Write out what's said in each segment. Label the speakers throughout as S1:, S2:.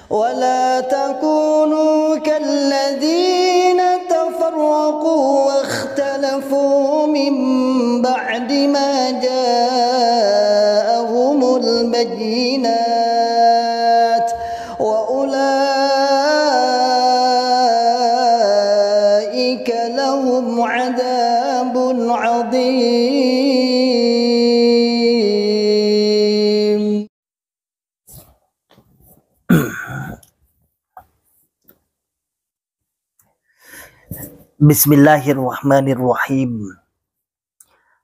S1: ولا تكونوا كالذين تفرقوا واختلفوا من بعد ما جاءهم البينات وأولئك لهم عذاب عظيم.
S2: Bismillahirrahmanirrahim.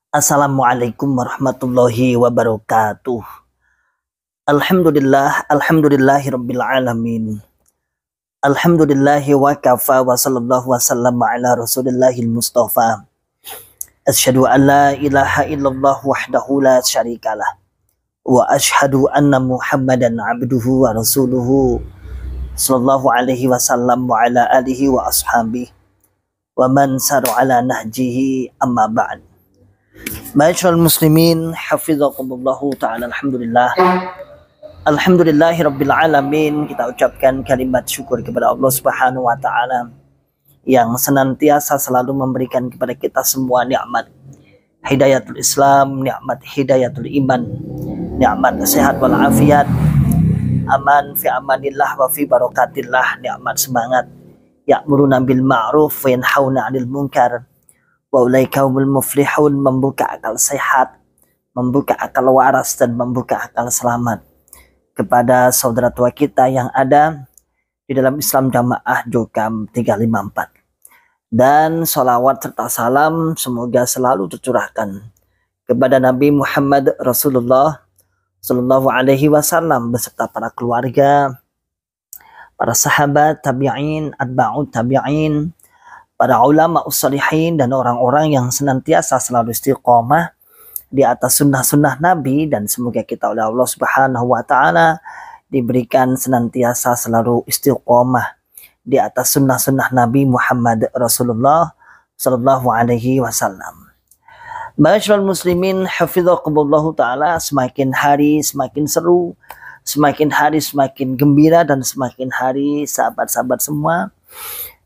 S2: Assalamualaikum warahmatullahi wabarakatuh. Alhamdulillahirabbil alamin. Alhamdulillahi wa kafa wa sallallahu wasallam ala rasulillahil mustafa. Asyhadu an la ilaha illallah wahdahu la syarikalah wa asyhadu anna Muhammadan abduhu wa rasuluhu sallallahu alaihi wasallam wa ala alihi wa ashabihi wa man saru ala nahjihi amma ba'd. Ma'asyiral muslimin hafizakumullahu ta'ala. Alhamdulillahirabbil alamin. Kita ucapkan kalimat syukur kepada Allah Subhanahu wa taala yang senantiasa selalu memberikan kepada kita semua nikmat hidayatul Islam, nikmat hidayatul iman, nikmat sehat wal afiat, aman fi amanillah wa fi barakatillah, nikmat semangat, ya'muruna bil ma'ruf wa yanhauna 'anil munkar wa ulaika humul muflihun, membuka akal sehat, membuka akal waras dan membuka akal selamat kepada saudara tua kita yang ada di dalam Islam Jamaah Jokam 354. Dan sholawat serta salam semoga selalu tercurahkan kepada Nabi Muhammad Rasulullah Sallallahu Alaihi Wasallam beserta para keluarga, para sahabat, tabi'in, atba'ut tabi'in, para ulama ussalihin dan orang-orang yang senantiasa selalu istiqomah di atas sunnah-sunnah Nabi. Dan semoga kita oleh Allah Subhanahu wa ta'ala diberikan senantiasa selalu istiqomah di atas sunnah-sunnah Nabi Muhammad Rasulullah Sallallahu Alaihi Wasallam. Ma'asyiral muslimin hafizakumullahu ta'ala. Semakin hari semakin seru, semakin hari semakin gembira, dan semakin hari sahabat-sahabat semua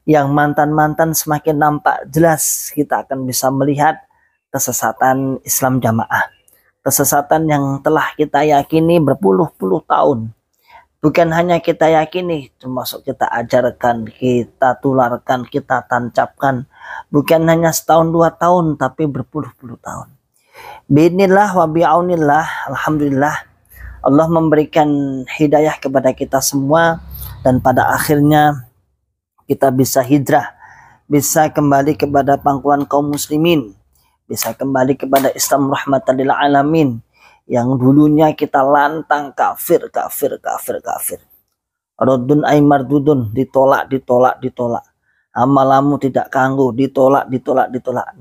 S2: yang mantan-mantan semakin nampak jelas kita akan bisa melihat kesesatan Islam Jamaah. Kesesatan yang telah kita yakini berpuluh-puluh tahun. Bukan hanya kita yakini, termasuk kita ajarkan, kita tularkan, kita tancapkan. Bukan hanya setahun dua tahun, tapi berpuluh-puluh tahun. Bi'idnillah wa bi'aunillah, alhamdulillah, Allah memberikan hidayah kepada kita semua, dan pada akhirnya kita bisa hijrah, bisa kembali kepada pangkuan kaum muslimin, bisa kembali kepada Islam rahmatan lil alamin, yang dulunya kita lantang kafir. Raddun ay mardudun, ditolak. Amalamu tidak kanggu, ditolak.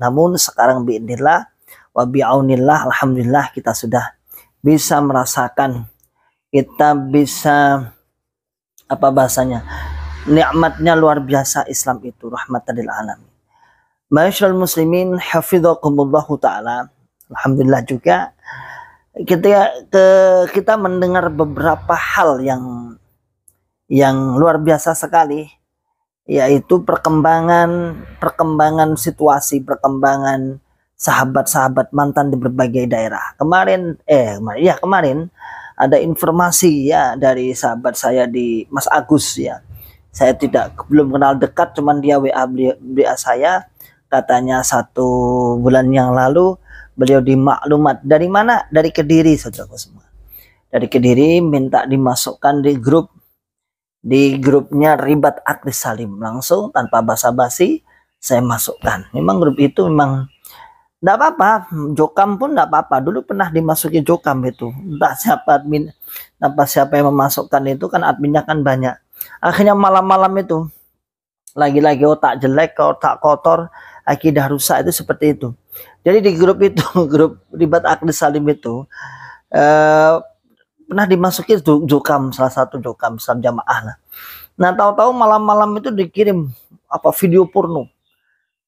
S2: Namun sekarang bi'idnillah wa bi'aunillah, alhamdulillah, kita sudah bisa merasakan, kita bisa nikmatnya luar biasa Islam itu, rahmatan lil alamin. Ma'asyiral muslimin hafizakumullahu ta'ala. Alhamdulillah juga kita mendengar beberapa hal yang luar biasa sekali, yaitu perkembangan situasi, perkembangan sahabat-sahabat mantan di berbagai daerah. Kemarin ada informasi ya dari sahabat saya di Mas Agus ya. Saya belum kenal dekat, cuman dia WA saya, katanya 1 bulan yang lalu beliau dimaklumat dari mana? Dari Kediri, saudaraku semua. Dari Kediri, minta dimasukkan di grupnya Ribat Aklis Salim. Langsung tanpa basa-basi saya masukkan. Memang grup itu memang enggak apa-apa, Jokam pun enggak apa-apa. Dulu pernah dimasuki Jokam itu. Entah siapa admin, siapa yang memasukkan itu, kan adminnya kan banyak. Akhirnya malam-malam itu lagi-lagi otak jelek, otak kotor, akidah rusak, itu seperti itu. Jadi di grup itu, grup Ribat Aklis Salim itu pernah dimasuki Jokam, salah satu Jokam Islam Jamaah lah. Nah, tahu-tahu malam-malam itu dikirim video porno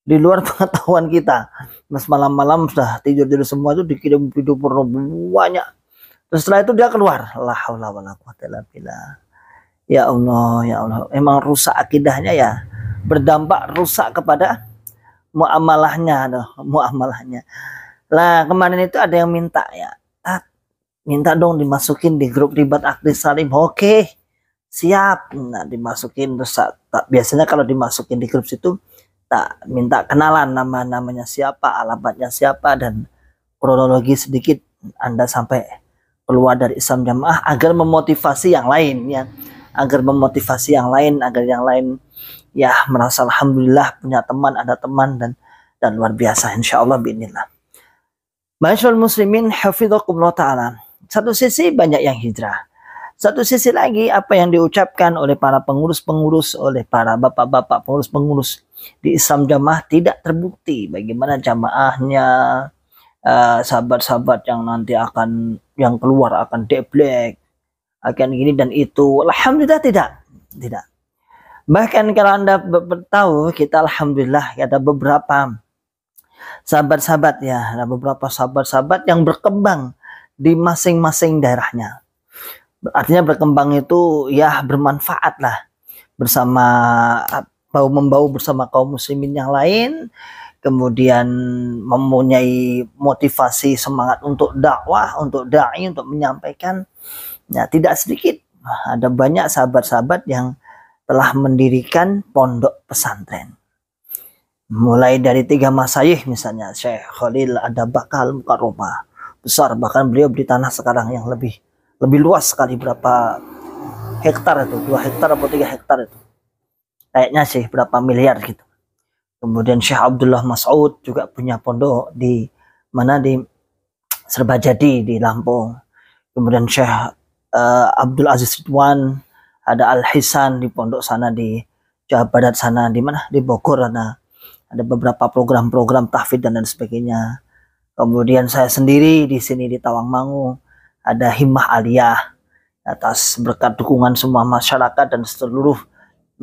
S2: di luar pengetahuan kita. Mas malam-malam sudah tidur semua itu dikirim video porno banyak. Terus setelah itu dia keluar, la haula wala quwwata illa billah. Ya Allah, ya Allah. Emang rusak akidahnya ya. Berdampak rusak kepada muamalahnya, muamalahnya. Lah kemarin itu ada yang minta ya. Minta dong dimasukin di grup Ribat Akdi Salim. Oke, siap. Nah, dimasukin terus biasanya kalau dimasukin di grup situ tak minta kenalan namanya siapa, alamatnya siapa, dan kronologi sedikit Anda sampai keluar dari Islam Jamaah agar memotivasi yang lain ya, agar memotivasi yang lain, agar yang lain ya merasa alhamdulillah punya teman, ada teman, dan luar biasa insyaallah bismillah. Masyaallah muslimin hafizakumullah taala. Satu sisi banyak yang hijrah, satu sisi lagi apa yang diucapkan oleh para pengurus-pengurus, oleh para bapak-bapak pengurus-pengurus di Islam Jamaah tidak terbukti bagaimana jamaahnya, sahabat-sahabat yang nanti akan yang keluar akan deblek, akan gini dan itu. Alhamdulillah tidak. Bahkan kalau Anda tahu, kita alhamdulillah ada beberapa sahabat-sahabat ya, ada beberapa sahabat-sahabat yang berkembang di masing-masing daerahnya. Artinya berkembang itu ya bermanfaat lah bersama, bau-membau bersama kaum muslimin yang lain, kemudian mempunyai motivasi semangat untuk dakwah, untuk da'i, untuk menyampaikan. Ya, tidak sedikit ada banyak sahabat-sahabat yang telah mendirikan pondok pesantren. Mulai dari 3 masyayikh misalnya Syekh Khalil Adabakal Mukarromah, besar, bahkan beliau beli tanah sekarang yang lebih luas sekali, berapa hektar itu, 2 hektar atau 3 hektar itu. Kayaknya sih berapa miliar gitu. Kemudian Syekh Abdullah Mas'ud juga punya pondok di mana, di Serbajadi di Lampung. Kemudian Syekh Abdul Aziz Ridwan, ada Al Hisan di pondok sana di Jawa Barat sana, di mana, di Bogor, ada beberapa program-program tahfidz dan sebagainya. Kemudian saya sendiri di sini di Tawangmangu ada Himmah Aliyah, atas berkat dukungan semua masyarakat dan seluruh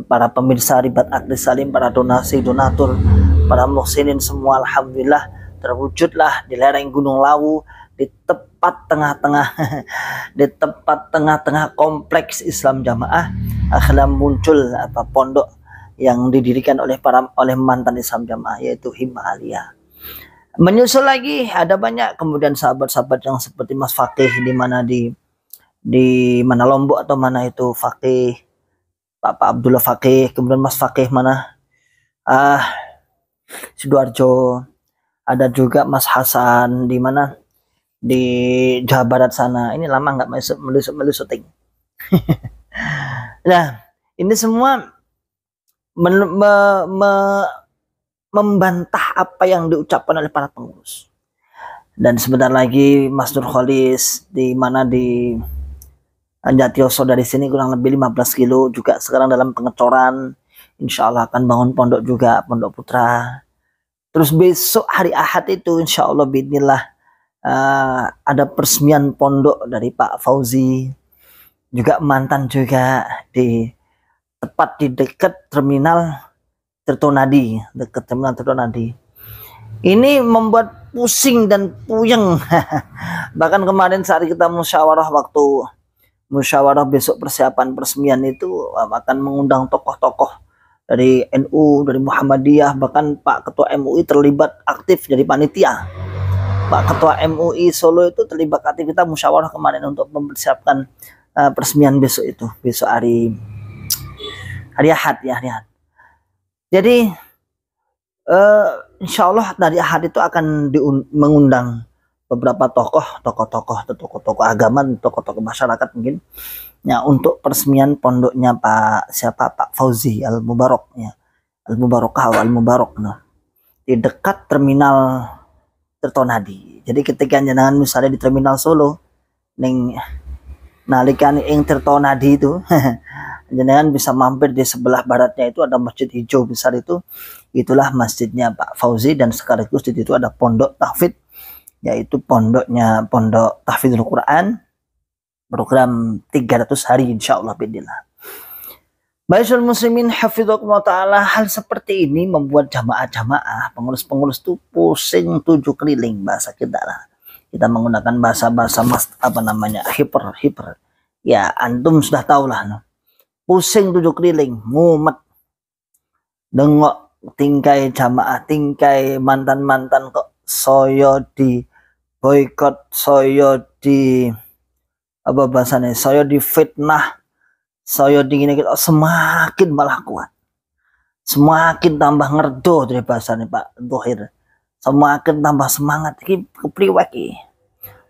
S2: para pemirsa Ribat Akdi Salim, para donasi, donatur, para muhsinin semua, alhamdulillah terwujudlah di lereng Gunung Lawu, di tepat tengah-tengah kompleks Islam Jamaah, akhirnya muncul pondok yang didirikan oleh mantan Islam Jamaah, yaitu Himmah Aliyah. Menyusul lagi ada banyak kemudian sahabat-sahabat yang seperti Mas Fakih di mana, di mana Lombok atau mana itu, Fakih Bapak Abdullah Fakih, kemudian Mas Fakih mana, Sidoarjo, ada juga Mas Hasan di mana, di Jawa Barat sana. Ini lama nggak melusuk-melusuting. Nah, ini semua membantah apa yang diucapkan oleh para pengurus. Dan sebentar lagi Mas Nur Kholis di mana, di Jatioso dari sini kurang lebih 15 kilo juga sekarang dalam pengecoran. Insya Allah akan bangun pondok juga, Pondok Putra. Terus besok hari Ahad itu insya Allah bismillah ada peresmian pondok dari Pak Fauzi, juga mantan juga, tepat di dekat terminal Tirtonadi, dekat terminal Tirtonadi. Ini membuat pusing dan puyeng. Bahkan kemarin saat kita musyawarah, waktu musyawarah besok persiapan peresmian itu akan mengundang tokoh-tokoh dari NU, dari Muhammadiyah, bahkan Pak Ketua MUI terlibat aktif jadi panitia. Pak Ketua MUI Solo itu terlibat aktif, kita musyawarah kemarin untuk mempersiapkan peresmian besok itu, besok hari Ahad ya, hari Ahad. Jadi insya Allah dari Ahad itu akan mengundang beberapa tokoh agama, tokoh-tokoh masyarakat mungkin ya, untuk peresmian pondoknya Pak Fauzi Al Mubarak ya, Al Mubarakah Al Mubarak, nah, di dekat terminal Tirtonadi. Jadi ketika jenengan misalnya di terminal Solo ning nalikan ing Tirtonadi itu jenengan bisa mampir di sebelah baratnya itu ada masjid hijau besar itu, itulah masjidnya Pak Fauzi, dan sekaligus di situ ada pondok tahfidz, yaitu pondok tahfidzul Quran, program 300 hari insyaallah bismillah. Baikul muslimin hafizakumullah taala, hal seperti ini membuat jamaah-jamaah, pengurus-pengurus itu pusing 7 keliling, bahasa kita lah. Kita menggunakan bahasa hiper. Ya antum sudah tahu lah. pusing 7 keliling, mumet. Dengok tingkai jamaah, tingkai mantan-mantan kok soyo di boykot, soyo di apa bahasanya, soyo di fitnah, soyo di gini gitu, semakin malah kuat. Semakin tambah ngerdo dari bahasanya Pak Thohir. Semakin tambah semangat iki kepriwek iki.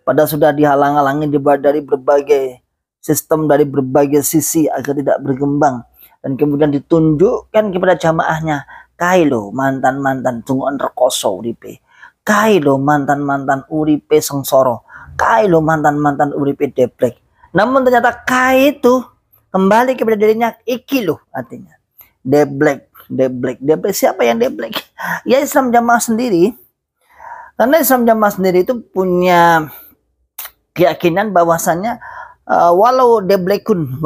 S2: Padahal sudah dihalang-halangi dari berbagai sistem, dari berbagai sisi agar tidak berkembang, dan kemudian ditunjukkan kepada jamaahnya, kai lo mantan-mantan tunguan rekoso uripe, kai lo mantan-mantan uripe sengsoro, kai lo mantan-mantan uripe deblek. Namun ternyata kai itu kembali kepada dirinya, iki lo artinya deblek. Siapa yang deblek? Ya Islam Jamaah sendiri. Karena Islam Jamaah sendiri itu punya keyakinan bahwasannya walau deblekin,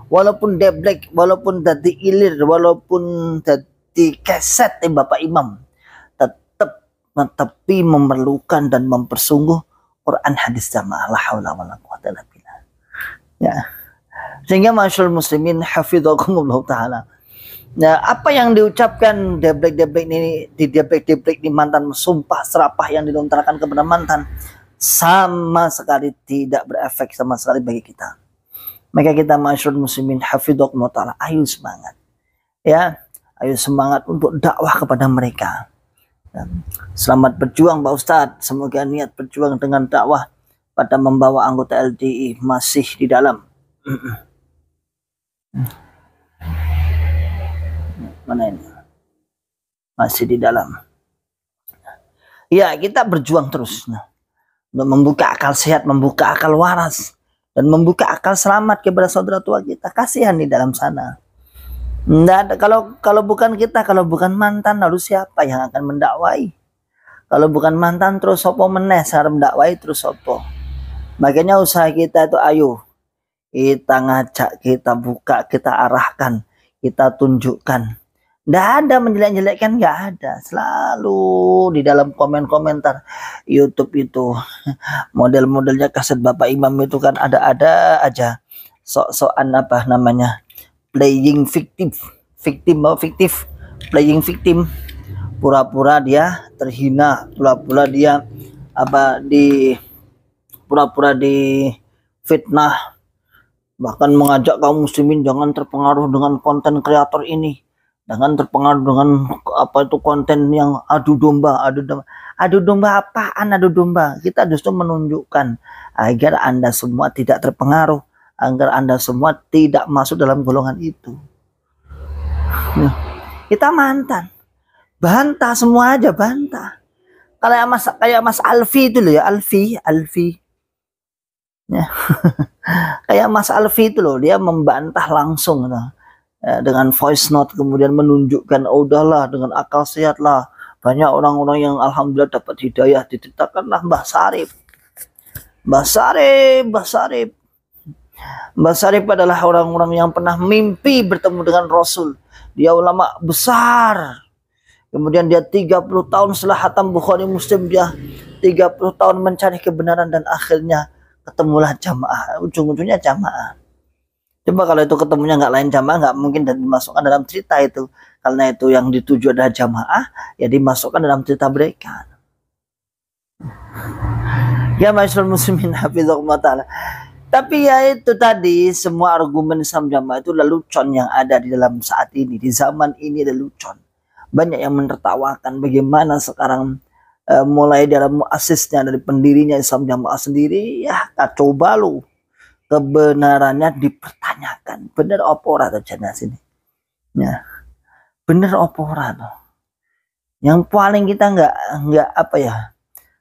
S2: walaupun deblek, walaupun dadi ilir, walaupun dadi keset Bapak Imam, tetap tapi memerlukan dan mempersungguh Quran hadis jamaah, la haula wala quwwata illa billah. Ya. Sehingga masyaallah muslimin hafizakumullah taala. Nah, apa yang diucapkan deblek ini, deblek di mantan, sumpah serapah yang dilontarkan kepada mantan, sama sekali tidak berefek sama sekali bagi kita. Maka kita masyaallah muslimin hafizakumullah taala, ayo semangat. Ya, ayo semangat untuk dakwah kepada mereka. Selamat berjuang Pak Ustadz. Semoga niat berjuang dengan dakwah pada membawa anggota LDI masih di dalam. Mana ini? Masih di dalam. Ya, kita berjuang terus. Nah, untuk membuka akal sehat, membuka akal waras, dan membuka akal selamat kepada saudara tua kita. Kasihan di dalam sana. Nah, kalau bukan kita, kalau bukan mantan, lalu siapa yang akan mendakwai? Kalau bukan mantan, terus sopo meneh sarem dakwai terus sopo. Makanya usaha kita itu ayo kita ngajak, kita buka, kita arahkan, kita tunjukkan. Nggak ada menjelek-jelekkan, nggak ada. Selalu di dalam komen-komentar YouTube itu model-modelnya kaset Bapak Imam itu kan ada aja sok-sokan apa namanya, playing fiktif, playing victim, pura-pura dia terhina, pura-pura dia pura-pura di fitnah, bahkan mengajak kaum muslimin jangan terpengaruh dengan konten kreator ini, jangan terpengaruh dengan konten yang adu domba apaan, adu domba. Kita justru menunjukkan agar Anda semua tidak terpengaruh, agar Anda semua tidak masuk dalam golongan itu. Kita mantan, bantah semua aja, bantah. Kayak Mas Alfi itu loh ya, Alfi. Ya. Kayak Mas Alfi itu loh, dia membantah langsung dengan voice note, kemudian menunjukkan udahlah dengan akal sehat lah, banyak orang-orang yang alhamdulillah dapat hidayah. Diceritakanlah Mbah Sarip adalah orang-orang yang pernah mimpi bertemu dengan Rasul. Dia ulama besar. Kemudian dia 30 tahun setelah hatam Bukhari Muslim, dia 30 tahun mencari kebenaran dan akhirnya ketemulah jamaah, ujung-ujungnya jamaah. Coba kalau itu ketemunya nggak lain jamaah, nggak mungkin dan dimasukkan dalam cerita itu. Karena itu yang dituju adalah jamaah, ya dimasukkan dalam cerita mereka. Ya masyaallah muslimin hafizakumullah taala. Tapi ya itu tadi, semua argumen Islam Jamaah itu lelucon yang ada di dalam saat ini, di zaman ini lelucon. Banyak yang menertawakan bagaimana sekarang mulai dari muasisnya, dari pendirinya Islam Jamaah sendiri, ya kacau balau. Kebenarannya dipertanyakan. Bener apa ora to jana sini? Ya. Bener apa ora to? Yang paling kita nggak apa ya?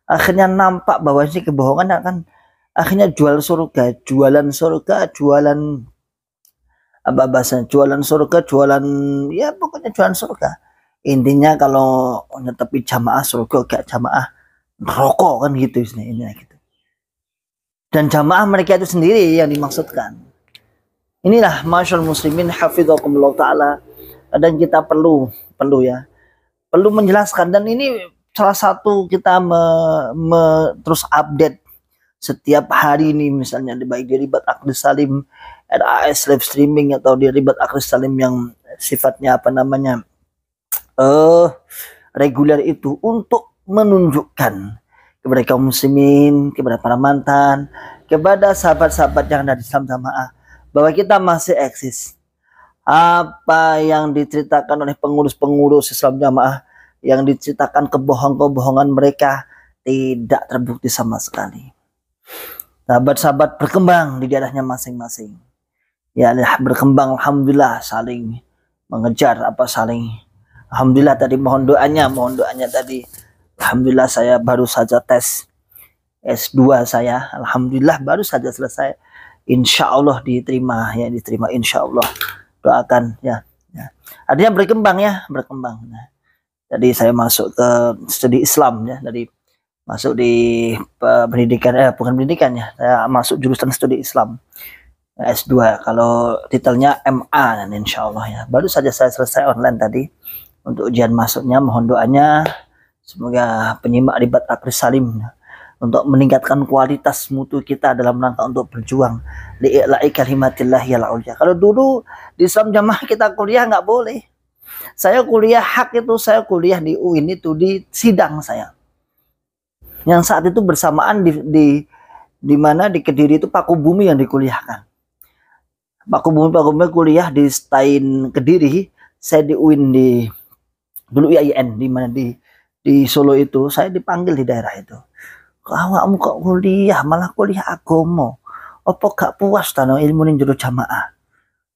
S2: Akhirnya nampak bahwa sih kebohongan akan akhirnya jualan surga, jualan apa bahasa? Jualan surga, ya pokoknya jualan surga. Intinya kalau netepi jamaah surga, gak jamaah rokok kan gitu ini gitu. Dan jamaah mereka itu sendiri yang dimaksudkan. Inilah masyaallah muslimin hafizakumullah taala. Dan kita perlu menjelaskan, dan ini salah satu kita terus update setiap hari ini, misalnya baik dari Ribat Aqdus Salim, RAS live streaming atau di Ribat Akhir Salim yang sifatnya apa namanya reguler itu, untuk menunjukkan kepada kaum muslimin, kepada para mantan, kepada sahabat-sahabat yang ada di Islam Jamaah bahwa kita masih eksis. Apa yang diceritakan oleh pengurus-pengurus Islam Jamaah, yang diceritakan kebohongan-kebohongan mereka tidak terbukti sama sekali. Sahabat-sahabat berkembang di daerahnya masing-masing. Ya, berkembang, alhamdulillah, saling mengejar saling. Alhamdulillah tadi mohon doanya tadi. Alhamdulillah saya baru saja tes S2 saya. Alhamdulillah baru saja selesai. Insya Allah diterima insya Allah. Doakan ya. Artinya berkembang. Nah, jadi saya masuk ke studi Islam ya, dari masuk di pendidikan bukan pendidikan ya, saya masuk jurusan studi Islam S2, kalau titelnya MA, dan insya Allah ya baru saja saya selesai online tadi untuk ujian masuknya. Mohon doanya semoga penyimak Ribat Akhir Salim untuk meningkatkan kualitas mutu kita dalam rangka untuk berjuang li'i'la'i kalimatillahil ulya. Kalau dulu di Islam Jamaah kita kuliah nggak boleh. Saya kuliah hak itu, saya kuliah di UIN itu di sidang saya. Yang saat itu bersamaan di mana di Kediri itu Paku Bumi yang dikuliahkan. Paku Bumi kuliah di Stain Kediri, saya di UIN dulu IAIN di mana di Solo itu, saya dipanggil di daerah itu. Awakmu kok kuliah, malah kuliah agama. Apa gak puas tano ilmu ning jero jamaah?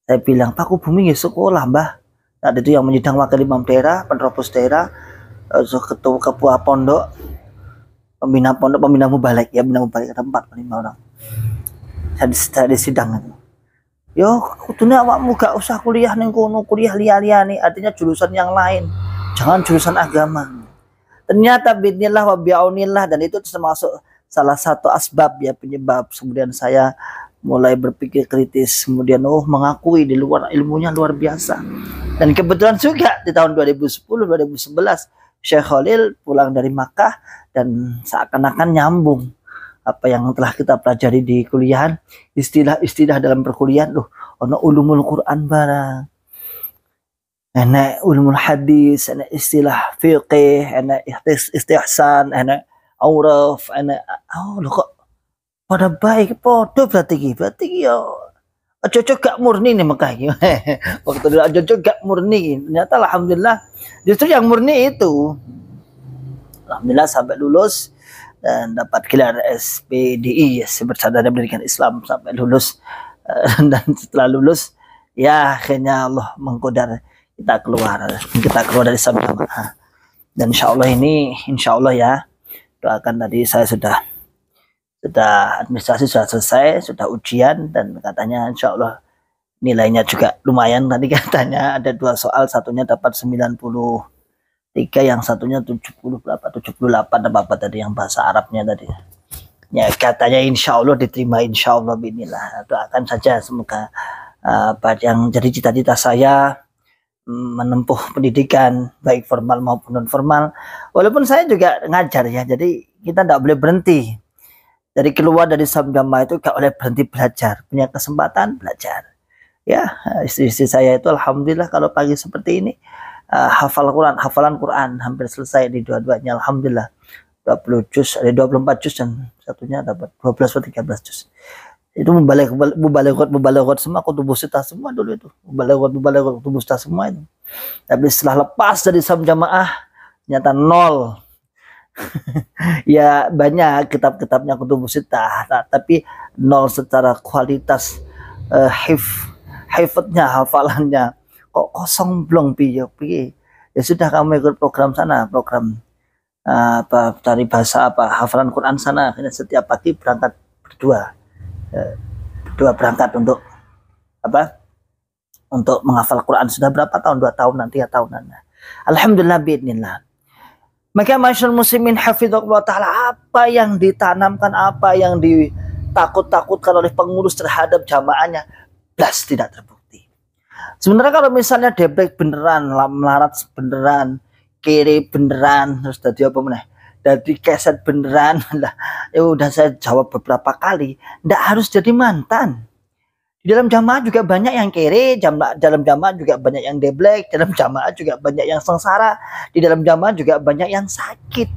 S2: Saya bilang, Paku Bumi ya sekolah, Mbah. Nah, itu yang menyidang wakil imam daerah, penerobos daerah, ketua pondok, pembina mubalik ya, pembina mubalik ada 4-5 orang. Saya disidang itu. Yo, kudune awakmu gak usah kuliah ning kono, kuliah liya-liyane, artinya jurusan yang lain. Jangan jurusan agama. Ternyata bismillah wa bi'aunillah, dan itu termasuk salah satu asbab ya, penyebab kemudian saya mulai berpikir kritis, kemudian mengakui di luar ilmunya luar biasa. Dan kebetulan juga di tahun 2010-2011 Syekh Khalil pulang dari Makkah, dan seakan-akan nyambung apa yang telah kita pelajari di kuliahan, istilah-istilah dalam perkuliahan, ono ulumul Quran barang, enak ulumul hadis, enak istilah fiqih, enak istihsan, enak auraf, enak kok pada baik podo berarti ya aja gak murni nih Mekah iki. Waktu dulu aja gak murni, ternyata alhamdulillah justru yang murni itu. Alhamdulillah sampai lulus dan dapat gelar SPDI, Bersadara Pendidikan Islam, sampai lulus. Dan setelah lulus ya akhirnya Allah mengkodar kita keluar dari Islam Jamaah. Dan insya Allah ya, doakan tadi saya sudah administrasi sudah selesai, sudah ujian, dan katanya insya Allah nilainya juga lumayan. Tadi katanya ada 2 soal, satunya dapat 93, yang satunya 78 apa tadi yang bahasa Arabnya tadi. Ya katanya insya Allah diterima, insya Allah binillah. Doakan saja semoga yang jadi cita-cita saya menempuh pendidikan baik formal maupun non formal. Walaupun saya juga ngajar ya, jadi kita tidak boleh berhenti. Dari keluar dari Islam Jamaah itu gak boleh berhenti belajar, punya kesempatan belajar. Ya, istri saya itu alhamdulillah kalau pagi seperti ini hafalan Quran hampir selesai di dua-duanya, alhamdulillah. 20 juz, ada 24 juz, dan satunya dapat 12 atau 13 juz. Itu mubalaghot semua, kutubus sitah semua dulu itu. Mubalaghot kutubus sitah semua itu. Tapi setelah lepas dari Islam Jamaah ternyata 0. Ya banyak kitab-kitabnya kutubus sitah, tapi 0 secara kualitas hifadznya, hafalannya. Kok kosong blong piye. Ya sudah, kamu ikut program sana, program dari bahasa hafalan Quran sana. Akhirnya setiap pagi berangkat berdua berangkat untuk untuk menghafal Quran. Sudah berapa tahun? 2 tahun, nanti 3 tahunan. Alhamdulillah biidznillah. Maka masyaallah muslimin hafizallahu taala, apa yang ditanamkan, apa yang ditakut-takutkan oleh pengurus terhadap jamaahnya belas tidak terbukti. Sebenarnya kalau misalnya debrek beneran, melarat beneran, kiri beneran, terus tadi apa meneh, dari keset beneran lah, ya udah saya jawab beberapa kali, ndak harus jadi mantan. Di dalam jamaah juga banyak yang kere, dalam jamaah juga banyak yang deblek, dalam jamaah juga banyak yang sengsara, di dalam jamaah juga banyak yang sakit.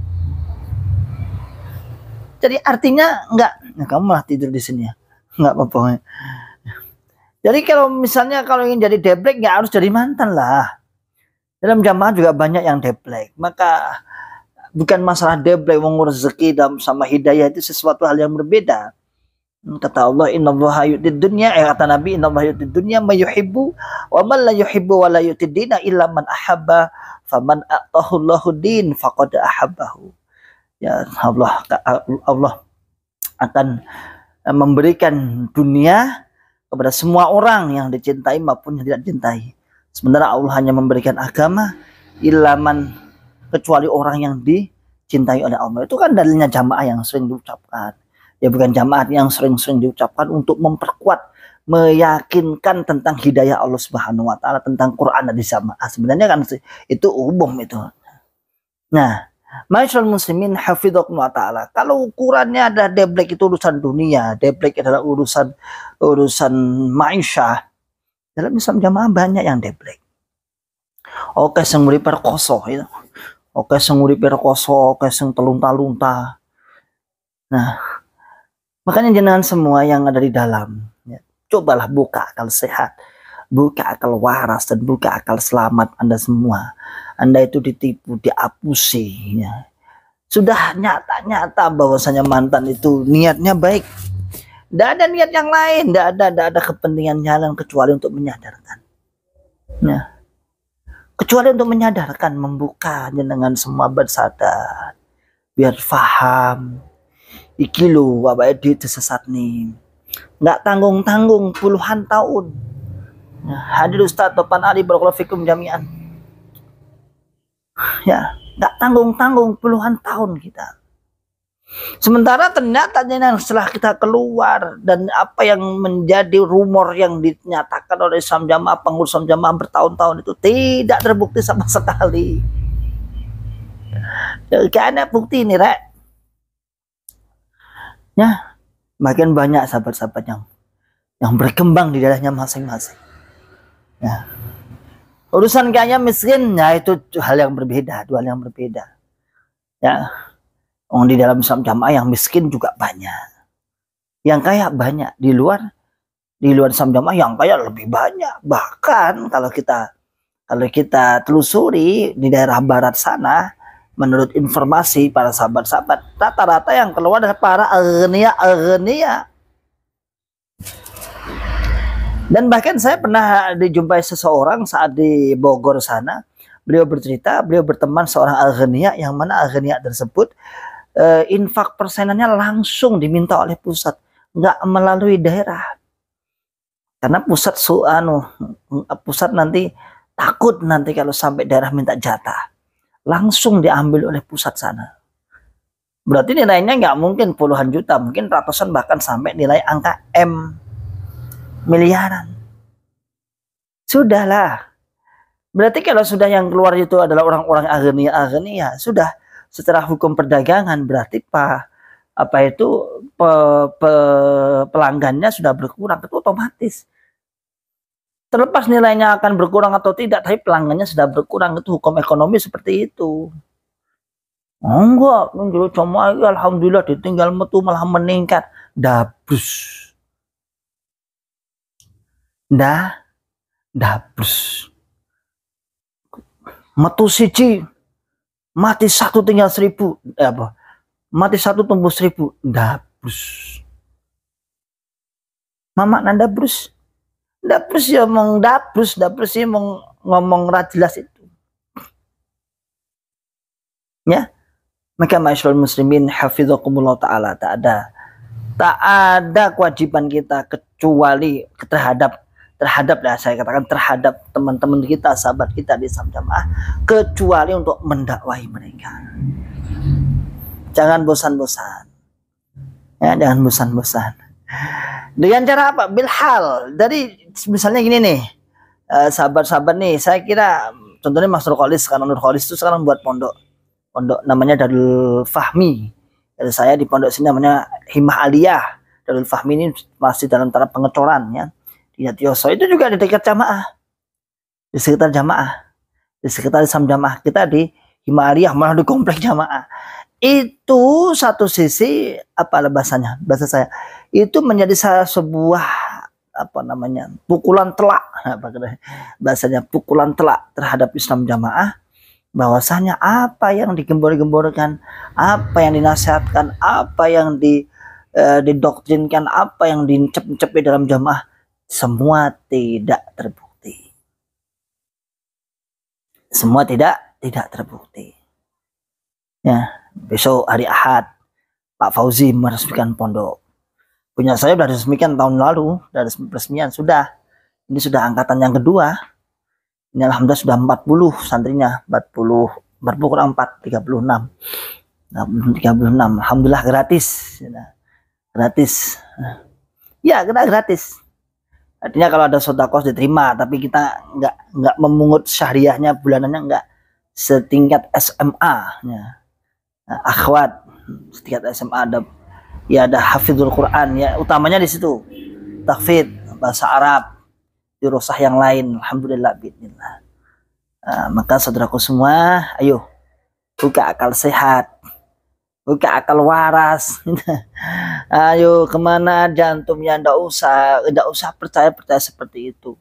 S2: Jadi artinya enggak, nah kamu malah tidur di sini ya, enggak apa-apa. Jadi kalau misalnya kalau ingin jadi deblek nggak harus jadi mantan lah. Dalam jamaah juga banyak yang deblek, maka bukan masalah deblek, mengurus rezeki dan sama hidayah itu sesuatu hal yang berbeda. Kata Allah, innallaha yu'tid dunya, kata Nabi, innallaha yu'tid dunya may yuhibbu wa man la yuhibbu wa la yu'tid dina illa man ahabba faman a'tahu Allahu din faqad ahabbahu. Ya Allah akan memberikan dunia kepada semua orang yang dicintai maupun yang tidak dicintai. Sementara Allah hanya memberikan agama illa man, kecuali orang yang dicintai oleh Allah. Itu kan dalilnya jamaah yang sering diucapkan. Ya bukan jamaah yang sering-sering diucapkan untuk memperkuat, meyakinkan tentang hidayah Allah Subhanahu wa taala, tentang Quran dan jamaah. Sebenarnya kan itu umum itu. Nah, ma'asyiral muslimin hafidhakumullah taala. Kalau ukurannya ada deblek itu urusan dunia, deblek adalah urusan maisha. Dalam Islam jamaah banyak yang deblek. Oke sing uripe rekoso itu. Oke sing uripe rekoso, oke sing telunta-lunta. Nah, makanya jenengan semua yang ada di dalam, ya, cobalah buka akal sehat, buka akal waras, dan buka akal selamat Anda semua. Anda itu ditipu, diapusi, ya. Sudah nyata-nyata bahwasanya mantan itu niatnya baik. Tidak ada niat yang lain, tidak ada kepentingan jalan kecuali untuk menyadarkan. Nah, kecuali untuk menyadarkan, membuka jenengan semua bersadar, biar faham. Iki lo bapak edit sesat nih, nggak tanggung-tanggung puluhan tahun. Nah, hadir Ustaz Topan Ali barakallahu fikum jami'an. Ya, nggak tanggung-tanggung puluhan tahun kita. Sementara ternyata setelah kita keluar dan apa yang menjadi rumor yang dinyatakan oleh Islam Jamaah, pengurus Islam Jamaah bertahun-tahun itu tidak terbukti sama sekali. Karena bukti ini, Rek. Ya, makin banyak sahabat-sahabat yang berkembang di daerahnya masing-masing. Ya. Urusan kaya miskin, ya itu hal yang berbeda, dua hal yang berbeda. Ya, di dalam Islam Jamaah yang miskin juga banyak, yang kaya banyak. Di luar Islam Jamaah yang kaya lebih banyak. Bahkan kalau kita telusuri di daerah barat sana, menurut informasi para sahabat-sahabat, rata-rata yang keluar adalah para aghnia. Dan bahkan saya pernah dijumpai seseorang saat di Bogor sana. Beliau bercerita, beliau berteman seorang aghnia, yang mana aghnia tersebut infak persenannya langsung diminta oleh pusat, nggak melalui daerah. Karena pusat nanti takut nanti kalau sampai daerah minta jatah, langsung diambil oleh pusat sana. Berarti nilainya nggak mungkin puluhan juta, mungkin ratusan, bahkan sampai nilai angka miliaran. Sudahlah. Berarti kalau sudah yang keluar itu adalah orang-orang aghnia, sudah secara hukum perdagangan berarti pelanggannya sudah berkurang, itu otomatis. Terlepas nilainya akan berkurang atau tidak, tapi pelanggannya sudah berkurang, itu hukum ekonomi seperti itu. Oh enggak, cuma alhamdulillah ditinggal metu malah meningkat. Dabrus. Dabrus. Metu siji mati satu tinggal 1000. Mati satu tumbuh 1000. Dabrus. Mama nanda brus. Dabrus ya mong dabrus ya ngomong ra jelas itu. Ya. Maka ma'asyiral muslimin hafizakumullah taala, tak ada kewajiban kita kecuali terhadap saya katakan terhadap teman-teman kita, sahabat kita di Islam Jamaah, kecuali untuk mendakwahi mereka. Jangan bosan-bosan. Ya, jangan bosan-bosan. Dengan cara apa? Bilhal. Dari misalnya gini nih, sahabat-sahabat nih, saya kira contohnya Mas Nurkholis, sekarang Nurkholis itu sekarang buat pondok namanya Darul Fahmi. Dari saya di pondok sini namanya Himah Aliyah. Darul Fahmi ini masih dalam tahap pengecoran ya. di Jatiyoso itu juga di dekat jamaah, di sekitar jamaah, di sekitar Islam Jamaah. Kita di Himariah malah di komplek jamaah. Itu satu sisi apa bahasanya, bahasa saya itu menjadi sebuah apa namanya pukulan telak, bahasanya pukulan telak terhadap Islam Jamaah, bahwasanya apa yang digembor-gemborkan, apa yang dinasihatkan, apa yang didoktrinkan, apa yang dincep-ncep dalam jamaah, semua tidak terbukti. Semua tidak terbukti. Ya, besok hari Ahad Pak Fauzi meresmikan pondok. Punya saya sudah diresmikan tahun lalu, dari peresmian sudah. Ini sudah angkatan yang kedua. Ini alhamdulillah sudah 40 santrinya, 40 kurang 4, 36. Nah, 36. Alhamdulillah gratis. Gratis. Ya, kita gratis. Artinya kalau ada sedekah diterima, tapi kita nggak memungut syariahnya bulanannya, nggak setingkat SMA. Ya. Nah, akhwat setingkat SMA ada hafizul Quran ya, utamanya di situ. Tahfidz bahasa Arab, dirosah yang lain, alhamdulillah bismillah. Maka saudaraku semua, ayo buka akal sehat, buka akal waras. Ayo kemana jantumnya, ndak usah percaya seperti itu.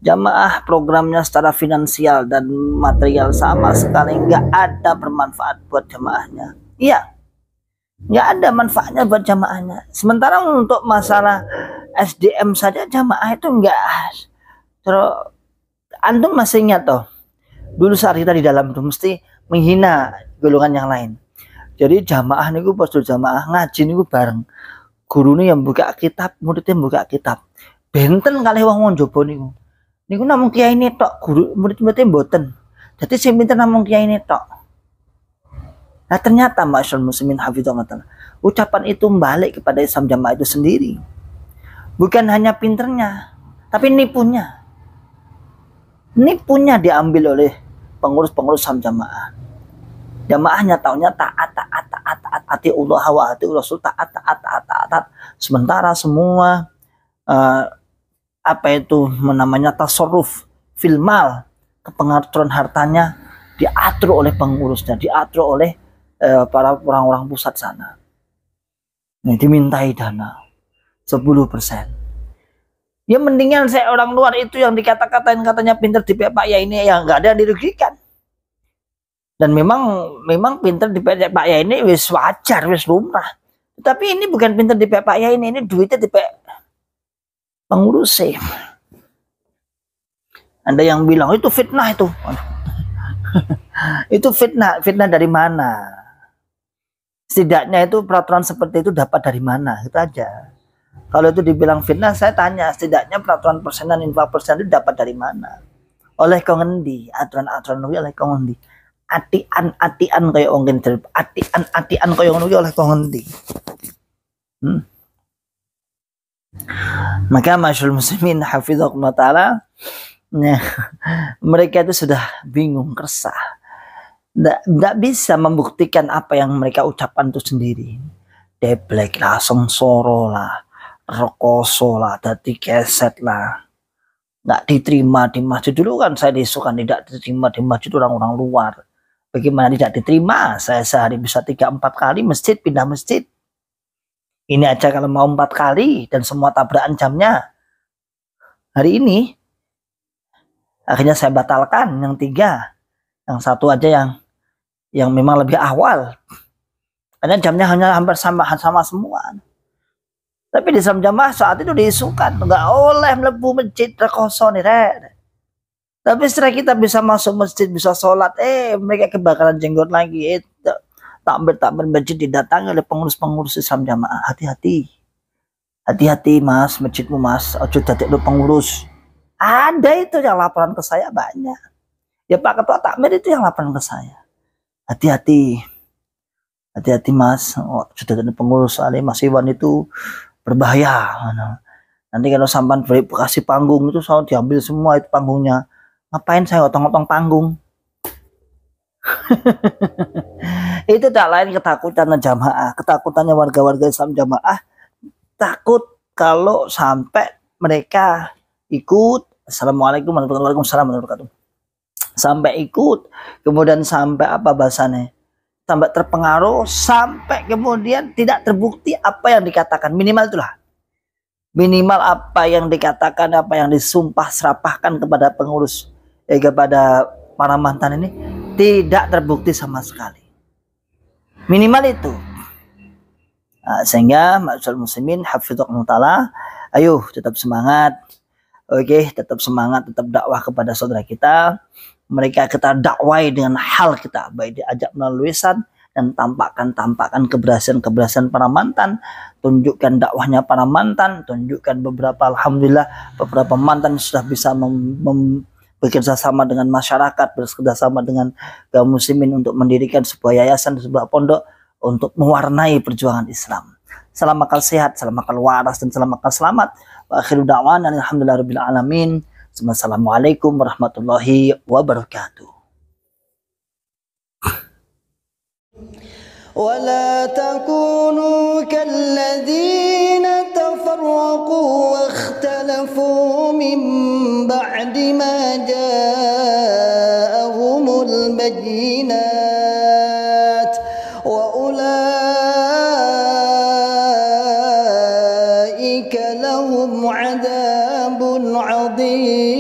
S2: Jamaah programnya secara finansial dan material sama sekali nggak ada bermanfaat buat jamaahnya. Iya, nggak ada manfaatnya buat jamaahnya. Sementara untuk masalah SDM saja jamaah itu nggak. Terus antum masih ingat toh, dulu saat kita di dalam itu mesti menghina golongan yang lain. Jadi jamaah niku pas jamaah ngaji niku bareng. Gurune yang buka kitab, muridnya buka kitab. Benten kalih wong njaba niku. Niku namung kiai ini tok, guru murid-muridnya mboten. Jadi sing pinter namung kiai ini tok. Nah ternyata masyaallah muslimin hafizahullah, ucapan itu balik kepada Islam Jamaah itu sendiri. Bukan hanya pinternya, tapi nipunya. Nipunya diambil oleh pengurus-pengurus Islam Jamaah. Jamaahnya taunya taat, hati Allah wa hati Rasul, taat. Sementara semua apa itu namanya tasarruf filmal, kepengaturan hartanya diatur oleh pengurusnya, diatur oleh para orang-orang pusat sana. Nah, dimintai dana 10%. Ya mendingan saya orang luar itu yang dikata-katain katanya pinter di Pak ya ini yang nggak ada yang dirugikan. Dan memang pinter di Pak ya ini wis wajar, wis lumrah. Tapi ini bukan pinter di Pak ya ini duitnya di pengurus sih. Anda yang bilang itu fitnah itu. Itu fitnah dari mana? Setidaknya itu peraturan seperti itu dapat dari mana? Itu aja. Kalau itu dibilang fitnah, saya tanya setidaknya peraturan persenan infak persen itu dapat dari mana? Oleh kau ngendi? Aturan-aturan oleh kau ngendi? Atian kayak orang ngendi? Atian kayak orang oleh kau ngendi? Maka masyaallah muslimin hafizahullah ta'ala, mereka itu sudah bingung, resah, tidak bisa membuktikan apa yang mereka ucapkan itu sendiri. Deblek lah, sengsoro lah, rekoso lah, dadi keset lah, nggak diterima di masjid. Dulu kan saya disukan tidak diterima di masjid orang-orang luar. Bagaimana tidak diterima? Saya sehari bisa 3-4 kali pindah masjid. Ini aja kalau mau 4 kali dan semua tabrakan jamnya. Hari ini akhirnya saya batalkan yang 3. Yang 1 aja yang memang lebih awal. Karena jamnya hanya hampir sama semua. Tapi di Islam Jamaah saat itu diisukan nggak oleh melebu masjid rekoso nih, Tapi setelah kita bisa masuk masjid, bisa sholat, mereka kebakaran jenggot lagi. Takbir masjid didatangi oleh pengurus Islam Jamaah. Hati-hati mas, masjidmu mas, ojo dadi lu pengurus. Ada itu yang laporan ke saya banyak. Ya Pak Ketua Takmir itu yang laporan ke saya. Hati-hati mas, sudah ada pengurus soalnya Mas Iwan itu berbahaya. Nanti kalau sampan kasih panggung itu soal diambil semua itu panggungnya. Ngapain saya otong-otong panggung? Itu tak lain ketakutan jamaah, ketakutannya warga-warga Islam Jamaah, takut kalau sampai mereka ikut, assalamualaikum warahmatullahi wabarakatuh, sampai ikut, kemudian sampai apa bahasanya, sampai terpengaruh, sampai kemudian tidak terbukti apa yang dikatakan, minimal itulah, minimal apa yang dikatakan, apa yang disumpah serapahkan kepada pengurus, kepada para mantan ini tidak terbukti sama sekali, minimal itu. Nah, sehingga ma'asyiral muslimin hafizhakumullah taala, ayo tetap semangat. Oke, tetap semangat, tetap dakwah kepada saudara kita. Mereka kita dakwai dengan hal kita, baik diajak melalui lisan dan tampakkan keberhasilan para mantan, tunjukkan dakwahnya para mantan, tunjukkan beberapa, alhamdulillah beberapa mantan sudah bisa bekerja sama dengan masyarakat, bekerja sama dengan kaum muslimin untuk mendirikan sebuah yayasan, sebuah pondok untuk mewarnai perjuangan Islam. Salam akal sehat, salam akal waras, dan salam akal selamat. Wa akhiru da'wana alhamdulillahirabbil alamin. Assalamualaikum warahmatullahi wabarakatuh.
S1: ولا تكونوا كالذين تفرقوا واختلفوا من بعد ما جاءهم البينات وأولئك لهم عذاب عظيم.